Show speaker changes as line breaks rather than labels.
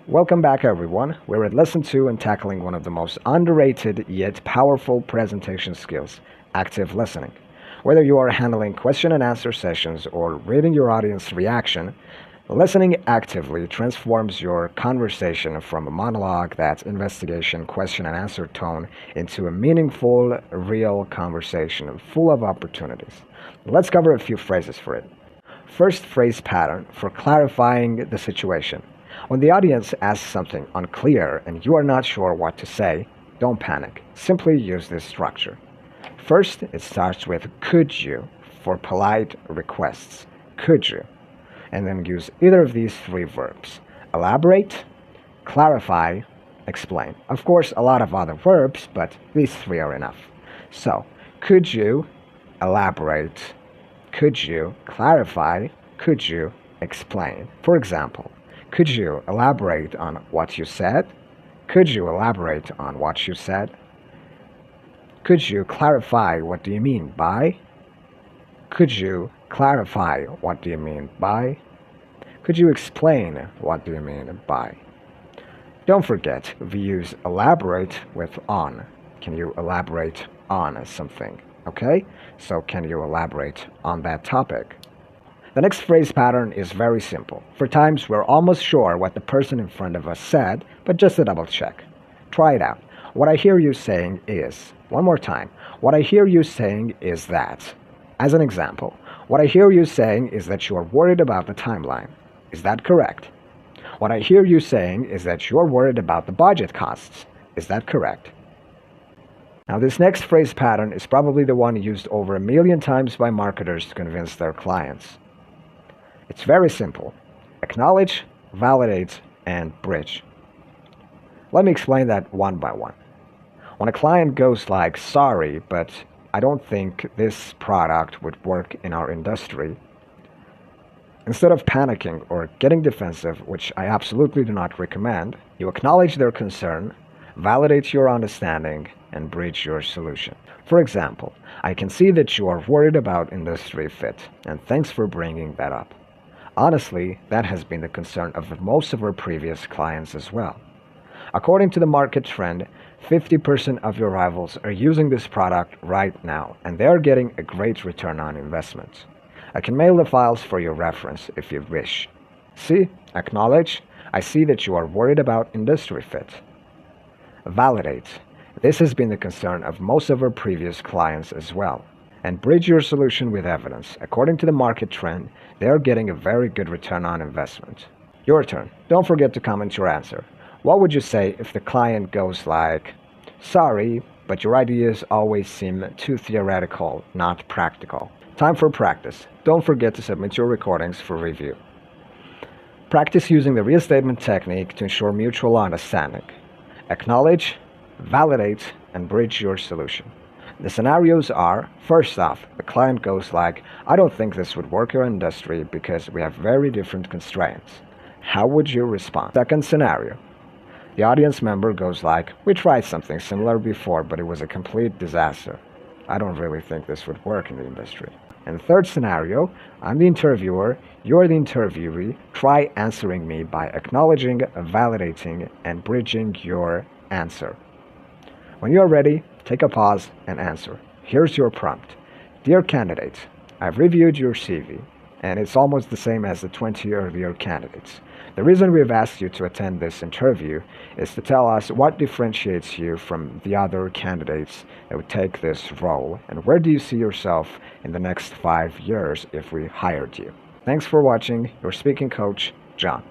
Welcome back, everyone. We're at lesson 2 and tackling one of the most underrated yet powerful presentation skills, active listening. Whether you are handling question and answer sessions or reading your audience reaction, listening actively transforms your conversation from a monologue, that investigation, question and answer tone, into a meaningful, real conversation full of opportunities. Let's cover a few phrases for it. First phrase pattern for clarifying the situation. When the audience asks something unclear and you are not sure what to say, don't panic. Simply use this structure. First, it starts with could you for polite requests. Could you? And then use either of these three verbs. Elaborate, clarify, explain. Of course, a lot of other verbs, but these three are enough. So, could you elaborate? Could you clarify? Could you explain? For example, could you elaborate on what you said? Could you elaborate on what you said? Could you clarify what do you mean by? Could you clarify what do you mean by? Could you explain what do you mean by? Don't forget, we use elaborate with on. Can you elaborate on something? Okay? So can you elaborate on that topic? The next phrase pattern is very simple. For times we're almost sure what the person in front of us said, but just a double check. Try it out. What I hear you saying is, one more time, what I hear you saying is that. As an example, what I hear you saying is that you are worried about the timeline. Is that correct? What I hear you saying is that you're worried about the budget costs. Is that correct? Now, this next phrase pattern is probably the one used over 1 million times by marketers to convince their clients. It's very simple. Acknowledge, validate, and bridge. Let me explain that one by one. When a client goes like, sorry, but I don't think this product would work in our industry, instead of panicking or getting defensive, which I absolutely do not recommend, you acknowledge their concern, validate your understanding, and bridge your solution. For example, I can see that you are worried about industry fit, and thanks for bringing that up. Honestly, that has been the concern of most of our previous clients as well. According to the market trend, 50% of your rivals are using this product right now, and they are getting a great return on investment. I can mail the files for your reference if you wish. See, acknowledge, I see that you are worried about industry fit. Validate. This has been the concern of most of our previous clients as well. And bridge your solution with evidence. According to the market trend, they are getting a very good return on investment. Your turn. Don't forget to comment your answer. What would you say if the client goes like, sorry, but your ideas always seem too theoretical, not practical? Time for practice. Don't forget to submit your recordings for review. Practice using the restatement technique to ensure mutual understanding. Acknowledge, validate, and bridge your solution. The scenarios are, first off, the client goes like, I don't think this would work in our industry because we have very different constraints. How would you respond? Second scenario. The audience member goes like, we tried something similar before, but it was a complete disaster. I don't really think this would work in the industry. And third scenario, I'm the interviewer, you're the interviewee. Try answering me by acknowledging, validating, and bridging your answer. When you're ready, take a pause and answer. Here's your prompt. Dear candidate, I've reviewed your CV, and it's almost the same as the 20 earlier candidates. The reason we've asked you to attend this interview is to tell us what differentiates you from the other candidates that would take this role, and where do you see yourself in the next 5 years if we hired you. Thanks for watching. Your speaking coach, John.